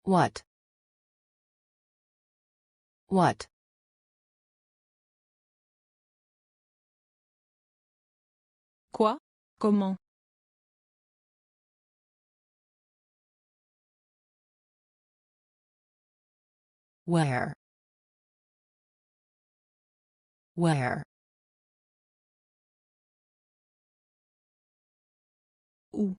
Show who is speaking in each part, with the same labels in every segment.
Speaker 1: What? What?
Speaker 2: Quoi? Comment?
Speaker 1: Where? Where?
Speaker 2: Où?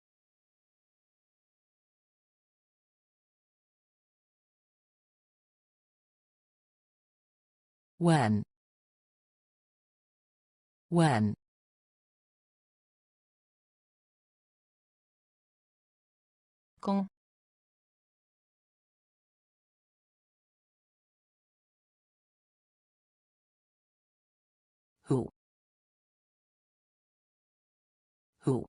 Speaker 1: When? When?
Speaker 2: Quand?
Speaker 1: Who? Who?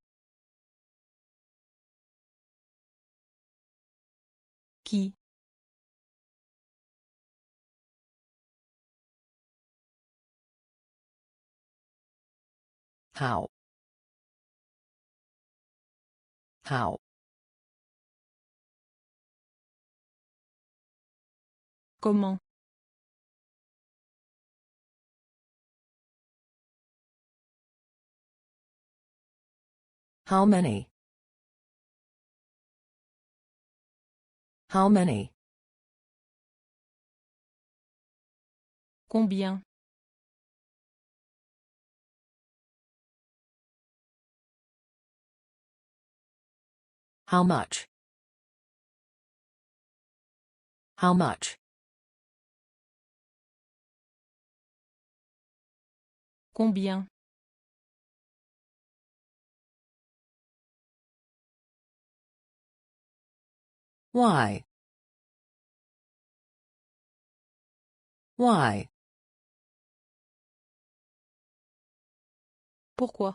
Speaker 2: Qui?
Speaker 1: How? How?
Speaker 2: Comment?
Speaker 1: How many? How many?
Speaker 2: Combien?
Speaker 1: How much? How much?
Speaker 2: Combien?
Speaker 1: Why? Why?
Speaker 2: Pourquoi?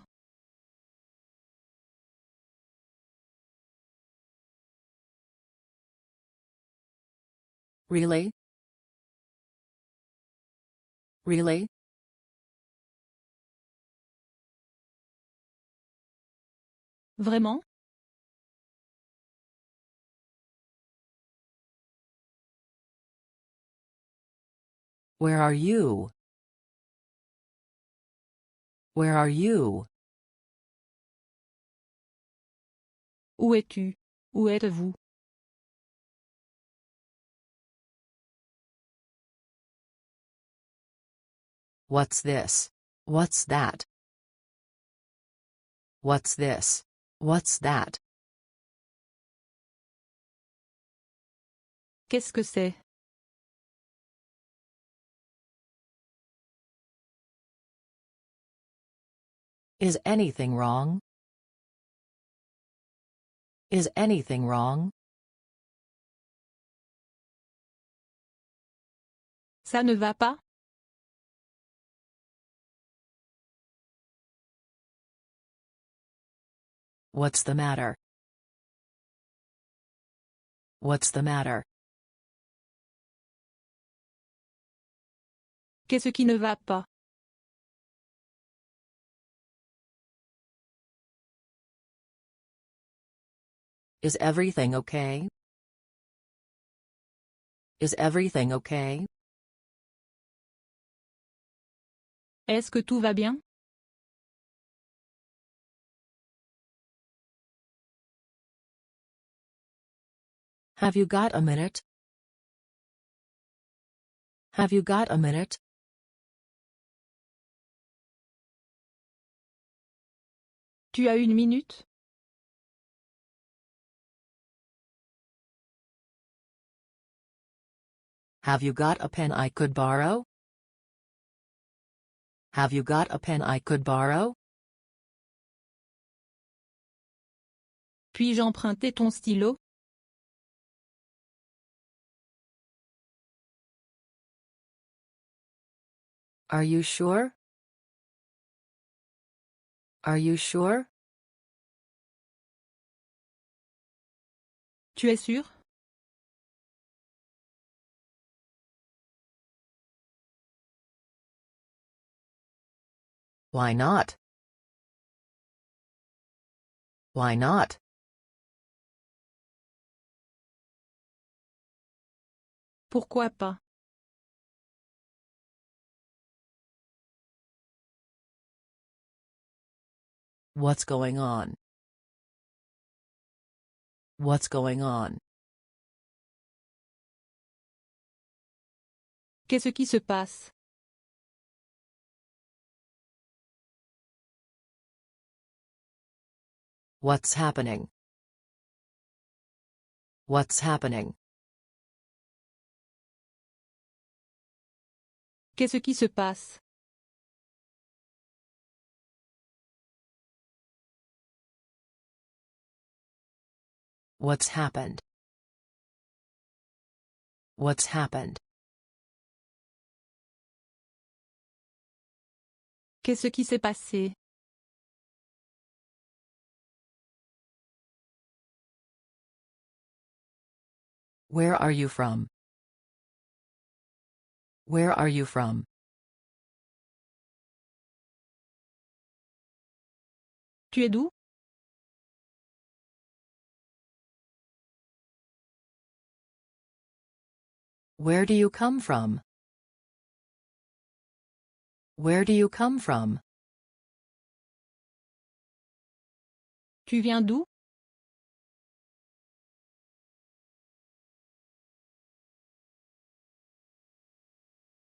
Speaker 1: Really? Really?
Speaker 2: Vraiment?
Speaker 1: Where are you? Where are you?
Speaker 2: Où es-tu? Où êtes-vous?
Speaker 1: What's this? What's that? What's this? What's that?
Speaker 2: Qu'est-ce que c'est?
Speaker 1: Is anything wrong? Is anything wrong?
Speaker 2: Ça ne va pas?
Speaker 1: What's the matter? What's the matter?
Speaker 2: Qu'est-ce qui ne va pas?
Speaker 1: Is everything okay? Is everything okay?
Speaker 2: Est-ce que tout va bien?
Speaker 1: Have you got a minute? Have you got a minute?
Speaker 2: Tu as une minute?
Speaker 1: Have you got a pen I could borrow? Have you got a pen I could borrow?
Speaker 2: Puis-je emprunter ton stylo?
Speaker 1: Are you sure? Are you sure?
Speaker 2: Tu es sûr?
Speaker 1: Why not? Why not?
Speaker 2: Pourquoi pas?
Speaker 1: What's going on? What's going on?
Speaker 2: Qu'est-ce qui se passe?
Speaker 1: What's happening? What's happening?
Speaker 2: Qu'est-ce qui se passe?
Speaker 1: What's happened? What's happened?
Speaker 2: Qu'est-ce qui s'est passé?
Speaker 1: Where are you from? Where are you from?
Speaker 2: Tu es d'où?
Speaker 1: Where do you come from? Where do you come from?
Speaker 2: Tu viens d'où?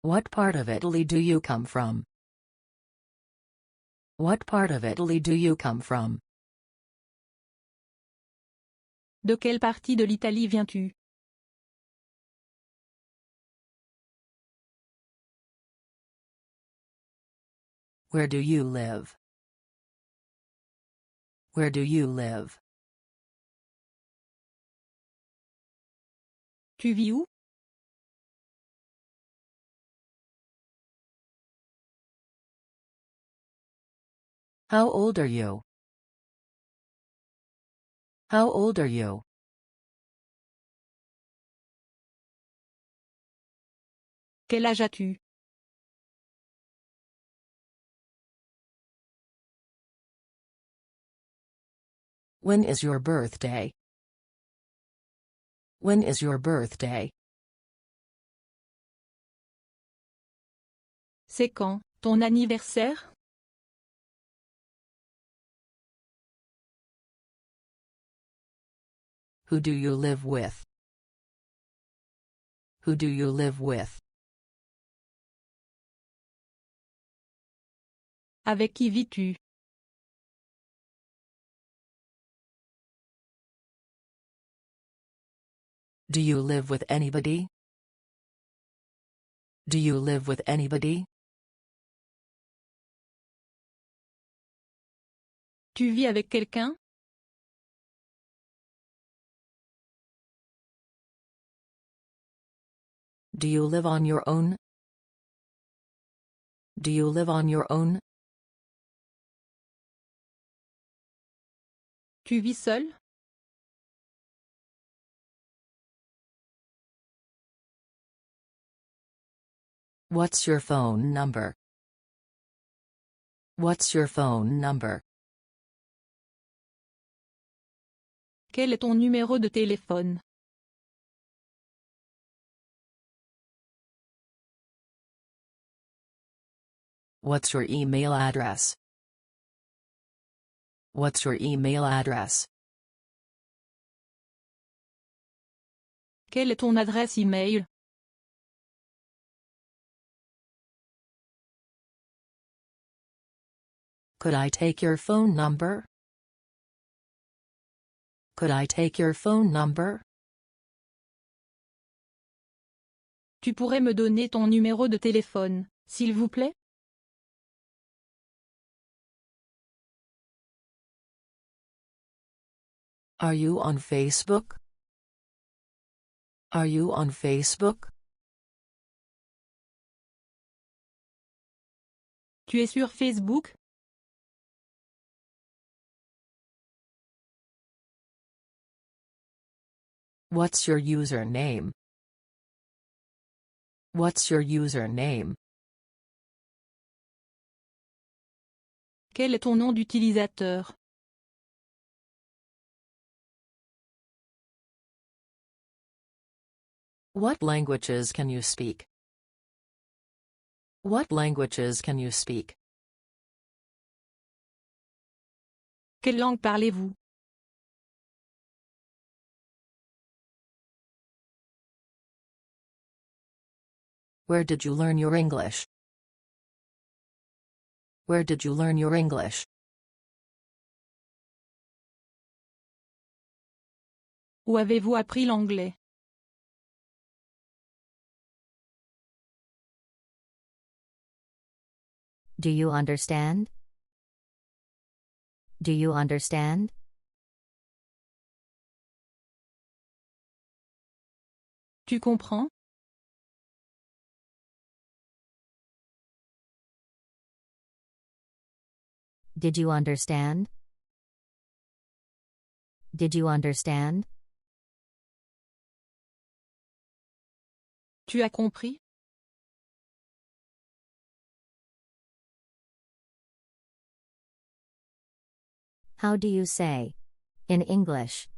Speaker 1: What part of Italy do you come from? What part of Italy do you come from?
Speaker 2: De quelle partie de l'Italie viens-tu?
Speaker 1: Where do you live? Where do you live?
Speaker 2: Tu vis où?
Speaker 1: How old are you? How old are you?
Speaker 2: Quel âge as-tu?
Speaker 1: When is your birthday? When is your birthday?
Speaker 2: C'est quand, ton anniversaire?
Speaker 1: Who do you live with? Who do you live with?
Speaker 2: Avec qui vis-tu?
Speaker 1: Do you live with anybody? Do you live with anybody?
Speaker 2: Tu vis avec quelqu'un?
Speaker 1: Do you live on your own? Do you live on your own?
Speaker 2: Tu vis seul?
Speaker 1: What's your phone number? What's your phone number?
Speaker 2: Quel est ton numéro de téléphone?
Speaker 1: What's your email address? What's your email address?
Speaker 2: Quelle est ton adresse e-mail?
Speaker 1: Could I take your phone number? Could I take your phone number?
Speaker 2: Tu pourrais me donner ton numéro de téléphone, s'il vous plaît?
Speaker 1: Are you on Facebook? Are you on Facebook?
Speaker 2: Tu es sur Facebook?
Speaker 1: What's your username? What's your username?
Speaker 2: Quel est ton nom d'utilisateur?
Speaker 1: What languages can you speak? What languages can you speak?
Speaker 2: Quelle langue parlez-vous?
Speaker 1: Where did you learn your English? Where did you learn your English?
Speaker 2: Où avez-vous appris l'anglais?
Speaker 3: Do you understand? Do you understand?
Speaker 2: Tu comprends?
Speaker 3: Did you understand? Did you understand?
Speaker 2: Tu as compris?
Speaker 3: How do you say? In English.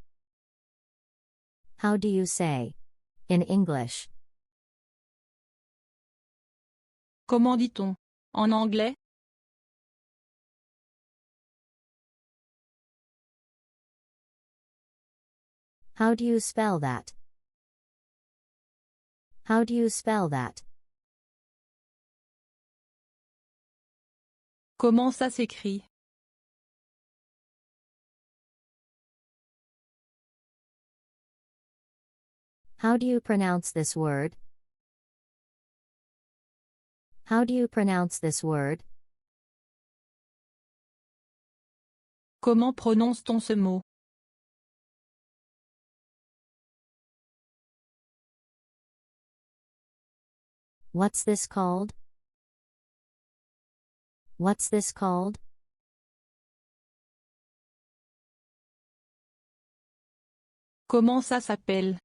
Speaker 3: How do you say? In English.
Speaker 2: Comment dit-on? En anglais?
Speaker 3: How do you spell that? How do you spell that?
Speaker 2: Comment ça s'écrit?
Speaker 3: How do you pronounce this word? How do you pronounce this word?
Speaker 2: Comment prononce-t-on ce mot?
Speaker 3: What's this called? What's this called?
Speaker 2: Comment ça s'appelle?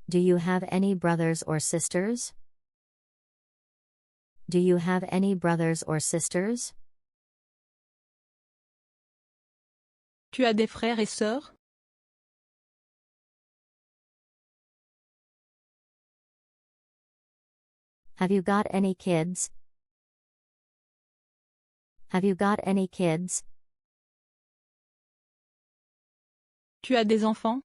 Speaker 3: Do you have any brothers or sisters? Do you have any brothers or sisters?
Speaker 2: Tu as des frères et sœurs?
Speaker 3: Have you got any kids? Have you got any kids?
Speaker 2: Tu as des enfants?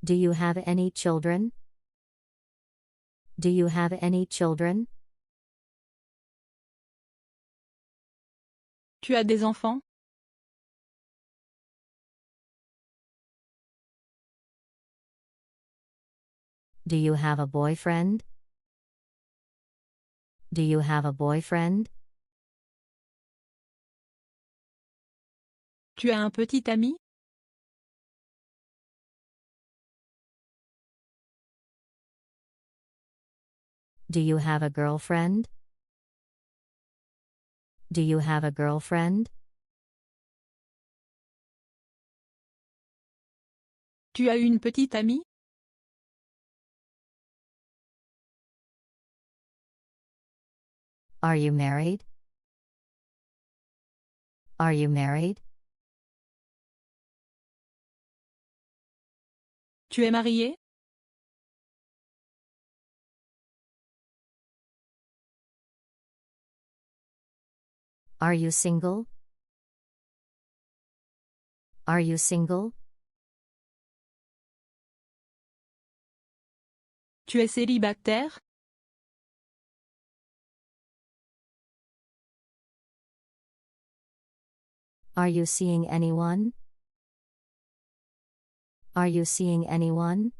Speaker 3: Do you have any children? Do you have any children?
Speaker 2: Tu as des enfants?
Speaker 3: Do you have a boyfriend? Do you have a boyfriend?
Speaker 2: Tu as un petit ami?
Speaker 3: Do you have a girlfriend? Do you have a girlfriend?
Speaker 2: Tu as une petite amie?
Speaker 3: Are you married? Are you married?
Speaker 2: Tu es marié?
Speaker 3: Are you single? Are you single?
Speaker 2: Tu es célibataire?
Speaker 3: Are you seeing anyone? Are you seeing anyone?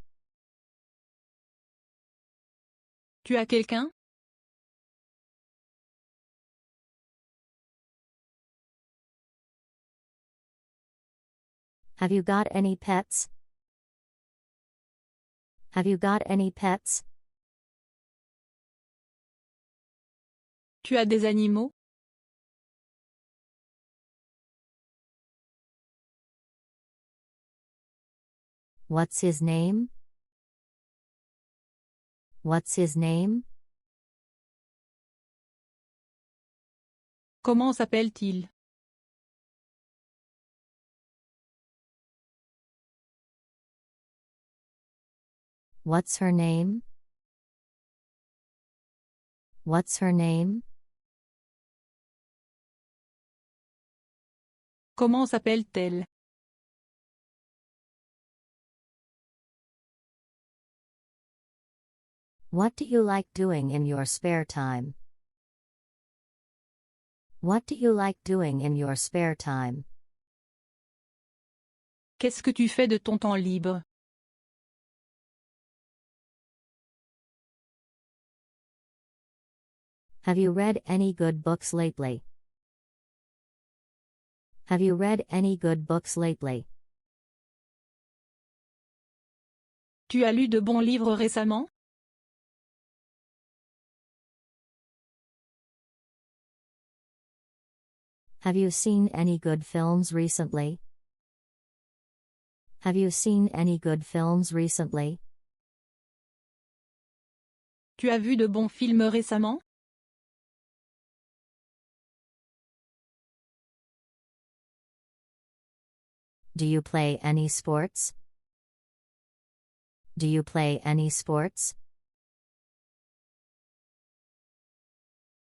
Speaker 2: Tu as quelqu'un?
Speaker 3: Have you got any pets? Have you got any pets?
Speaker 2: Tu as des animaux?
Speaker 3: What's his name? What's his name?
Speaker 2: Comment s'appelle-t-il?
Speaker 3: What's her name? What's her name?
Speaker 2: Comment s'appelle-t-elle?
Speaker 3: What do you like doing in your spare time? What do you like doing in your spare time?
Speaker 2: Qu'est-ce que tu fais de ton temps libre?
Speaker 3: Have you read any good books lately? Have you read any good books lately?
Speaker 2: Tu as lu de bons livres récemment?
Speaker 3: Have you seen any good films recently? Have you seen any good films recently?
Speaker 2: Tu as vu de bons films récemment?
Speaker 3: Do you play any sports? Do you play any sports?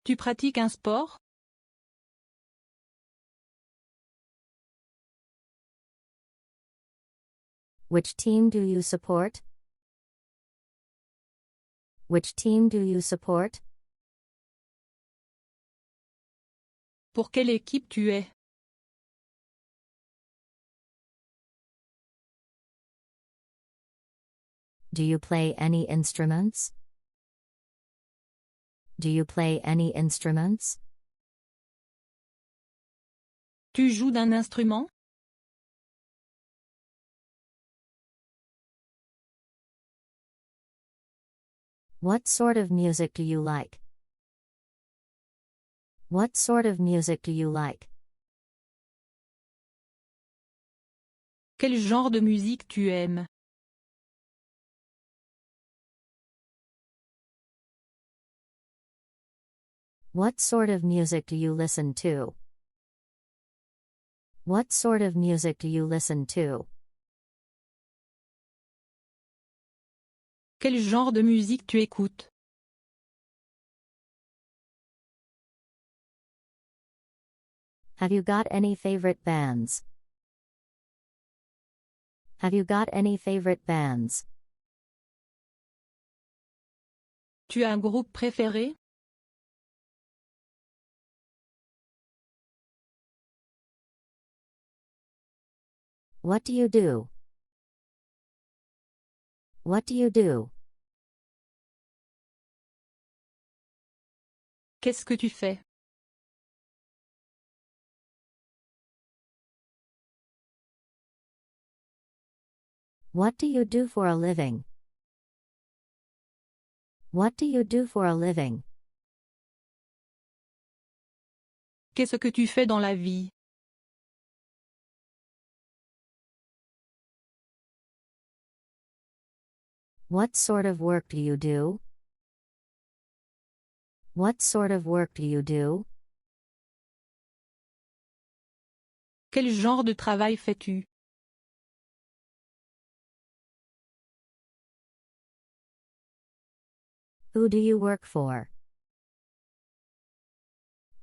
Speaker 2: Tu pratiques un sport?
Speaker 3: Which team do you support? Which team do you support?
Speaker 2: Pour quelle équipe tu es?
Speaker 3: Do you play any instruments? Do you play any instruments?
Speaker 2: Tu joues d'un instrument?
Speaker 3: What sort of music do you like? What sort of music do you like?
Speaker 2: Quel genre de musique tu aimes?
Speaker 3: What sort of music do you listen to? What sort of music do you listen to?
Speaker 2: Quel genre de musique tu écoutes?
Speaker 3: Have you got any favorite bands? Have you got any favorite bands?
Speaker 2: Tu as un groupe préféré?
Speaker 3: What do you do? What do you do?
Speaker 2: Qu'est-ce que tu fais?
Speaker 3: What do you do for a living? What do you do for a living?
Speaker 2: Qu'est-ce que tu fais dans la vie?
Speaker 3: What sort of work do you do? What sort of work do you do?
Speaker 2: Quel genre de travail fais-tu?
Speaker 3: Who do you work for?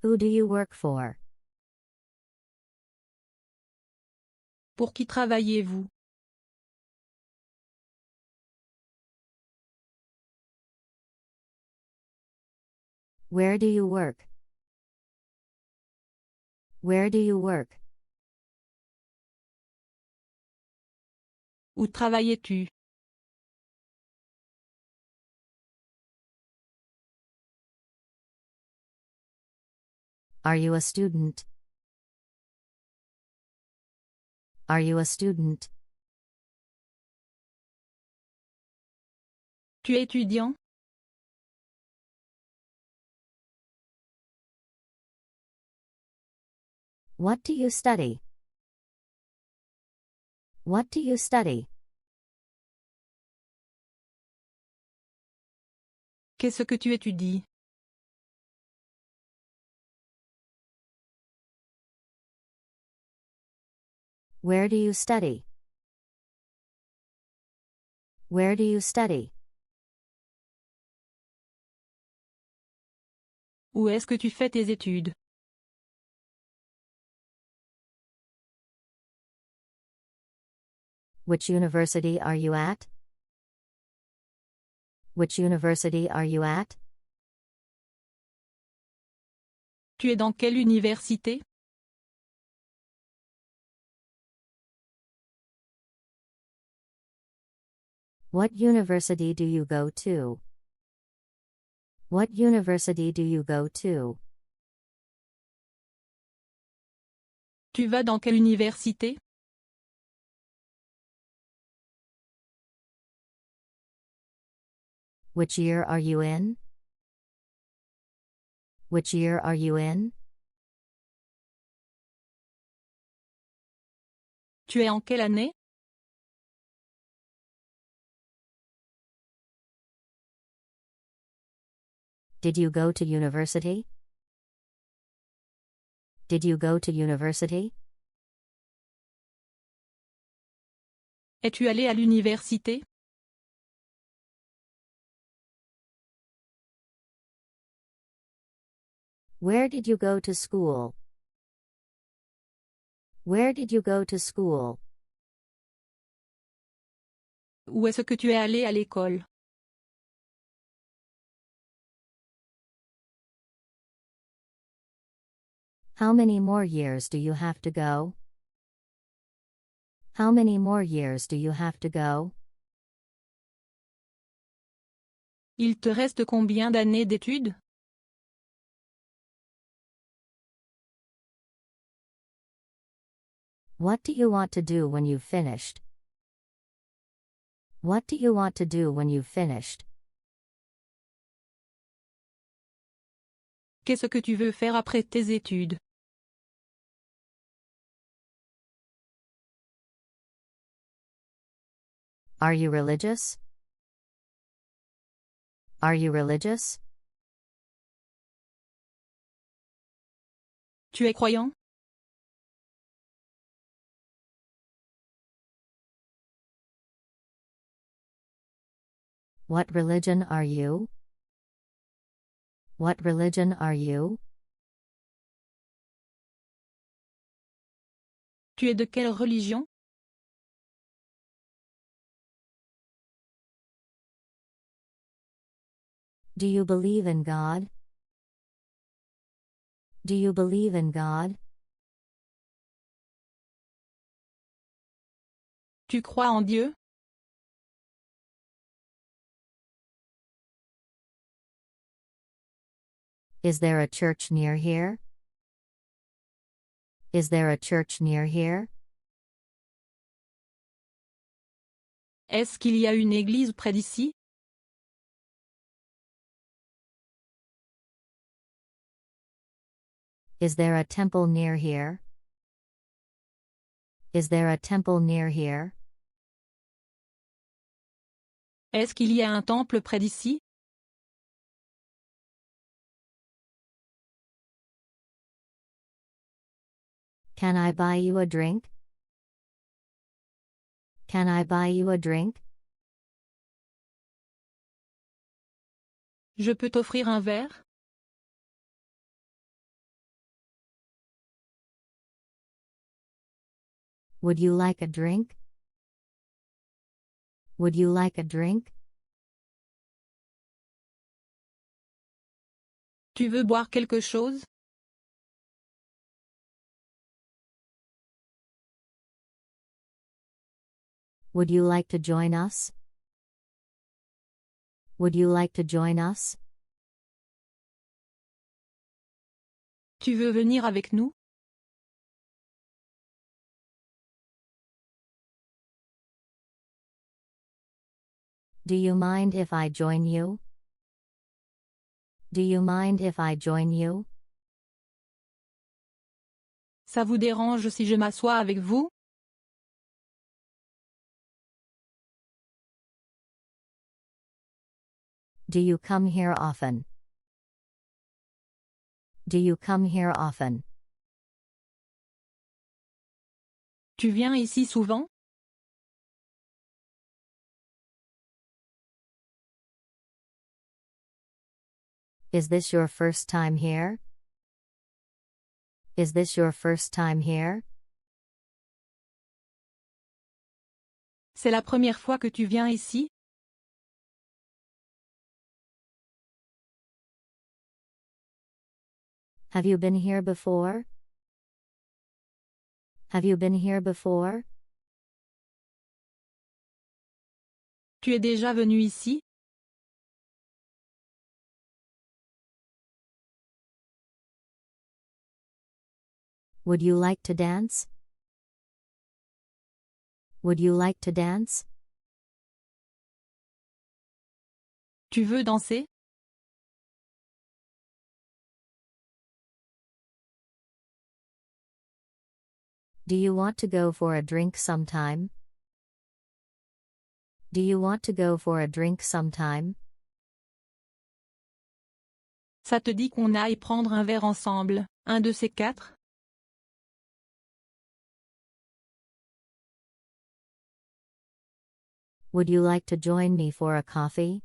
Speaker 3: Who do you work for?
Speaker 2: Pour qui travaillez-vous?
Speaker 3: Where do you work? Where do you work?
Speaker 2: Où travaillais-tu?
Speaker 3: Are you a student? Are you a student?
Speaker 2: Tu es étudiant?
Speaker 3: What do you study? What do you study?
Speaker 2: Qu'est-ce que tu étudies?
Speaker 3: Where do you study? Where do you study?
Speaker 2: Où est-ce que tu fais tes études?
Speaker 3: Which university are you at? Which university are you at?
Speaker 2: Tu es dans quelle université?
Speaker 3: What university do you go to? What university do you go to?
Speaker 2: Tu vas dans quelle université?
Speaker 3: Which year are you in? Which year are you in?
Speaker 2: Tu es en quelle année?
Speaker 3: Did you go to university? Did you go to university?
Speaker 2: Es-tu allé à l'université?
Speaker 3: Where did you go to school? Where did you go to school?
Speaker 2: Où est-ce que tu es allé à l'école?
Speaker 3: How many more years do you have to go? How many more years do you have to go?
Speaker 2: Il te reste combien d'années d'études?
Speaker 3: What do you want to do when you've finished? What do you want to do when you've finished?
Speaker 2: Qu'est-ce que tu veux faire après tes études?
Speaker 3: Are you religious? Are you religious?
Speaker 2: Tu es croyant?
Speaker 3: What religion are you? What religion are you?
Speaker 2: Tu es de quelle religion?
Speaker 3: Do you believe in God? Do you believe in God?
Speaker 2: Tu crois en Dieu?
Speaker 3: Is there a church near here? Is there a church near here?
Speaker 2: Est-ce qu'il y a une église près d'ici?
Speaker 3: Is there a temple near here? Is there a temple near here?
Speaker 2: Est-ce qu'il y a un temple près d'ici?
Speaker 3: Can I buy you a drink? Can I buy you a drink?
Speaker 2: Je peux t'offrir un verre?
Speaker 3: Would you like a drink? Would you like a drink?
Speaker 2: Tu veux boire quelque chose?
Speaker 3: Would you like to join us? Would you like to join us?
Speaker 2: Tu veux venir avec nous?
Speaker 3: Do you mind if I join you? Do you mind if I join you?
Speaker 2: Ça vous dérange si je m'assois avec vous?
Speaker 3: Do you come here often? Do you come here often?
Speaker 2: Tu viens ici souvent?
Speaker 3: Is this your first time here? Is this your first time here?
Speaker 2: C'est la première fois que tu viens ici?
Speaker 3: Have you been here before? Have you been here before?
Speaker 2: Tu es déjà venu ici?
Speaker 3: Would you like to dance? Would you like to dance?
Speaker 2: Tu veux danser?
Speaker 3: Do you want to go for a drink sometime? Do you want to go for a drink sometime?
Speaker 2: Ça te dit qu'on aille prendre un verre ensemble, un de ces quatre?
Speaker 3: Would you like to join me for a coffee?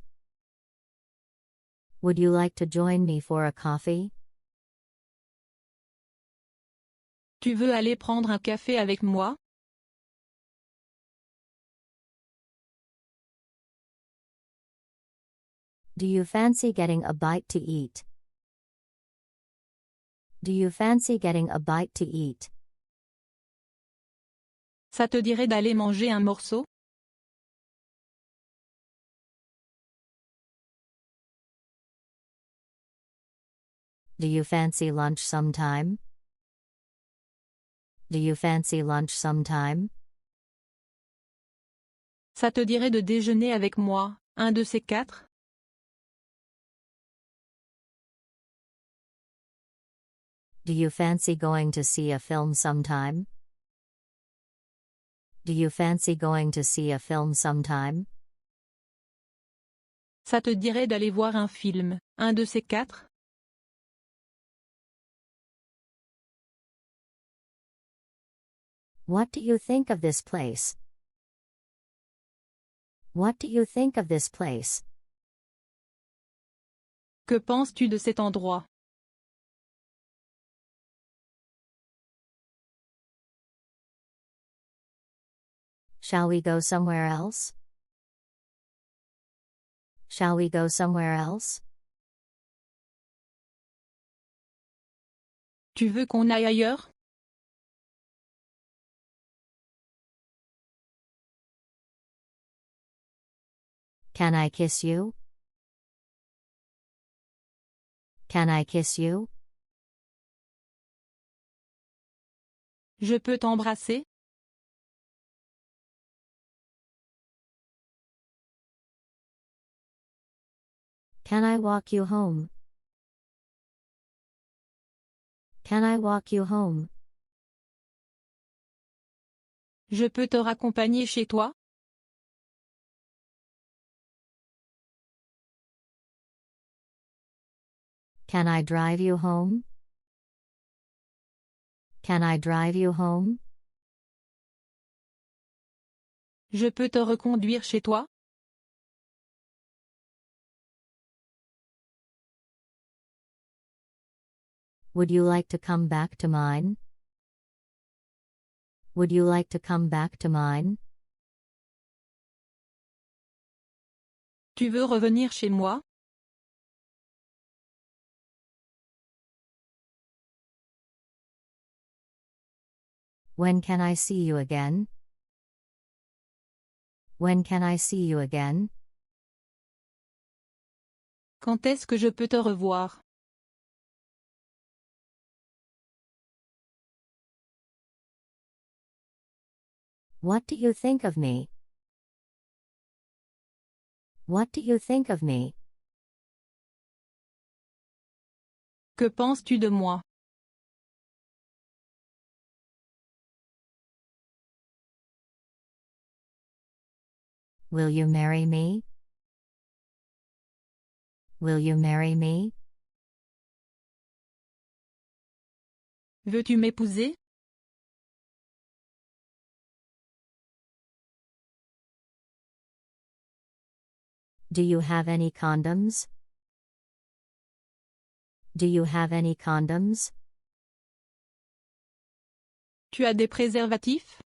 Speaker 3: Would you like to join me for a coffee?
Speaker 2: Tu veux aller prendre un café avec moi?
Speaker 3: Do you fancy getting a bite to eat? Do you fancy getting a bite to eat?
Speaker 2: Ça te dirait d'aller manger un morceau?
Speaker 3: Do you fancy lunch sometime? Do you fancy lunch sometime?
Speaker 2: Ça te dirait de déjeuner avec moi, un de ces quatre?
Speaker 3: Do you fancy going to see a film sometime? Do you fancy going to see a film sometime?
Speaker 2: Ça te dirait d'aller voir un film, un de ces quatre?
Speaker 3: What do you think of this place? What do you think of this place?
Speaker 2: Que penses-tu de cet endroit?
Speaker 3: Shall we go somewhere else? Shall we go somewhere else?
Speaker 2: Tu veux qu'on aille ailleurs?
Speaker 3: Can I kiss you? Can I kiss you?
Speaker 2: Je peux t'embrasser?
Speaker 3: Can I walk you home? Can I walk you home?
Speaker 2: Je peux te raccompagner chez toi?
Speaker 3: Can I drive you home? Can I drive you home?
Speaker 2: Je peux te reconduire chez toi?
Speaker 3: Would you like to come back to mine? Would you like to come back to mine?
Speaker 2: Tu veux revenir chez moi?
Speaker 3: When can I see you again? When can I see you again?
Speaker 2: Quand est-ce que je peux te revoir?
Speaker 3: What do you think of me? What do you think of me?
Speaker 2: Que penses-tu de moi?
Speaker 3: Will you marry me? Will you marry me?
Speaker 2: Veux-tu m'épouser?
Speaker 3: Do you have any condoms? Do you have any condoms?
Speaker 2: Tu as des préservatifs?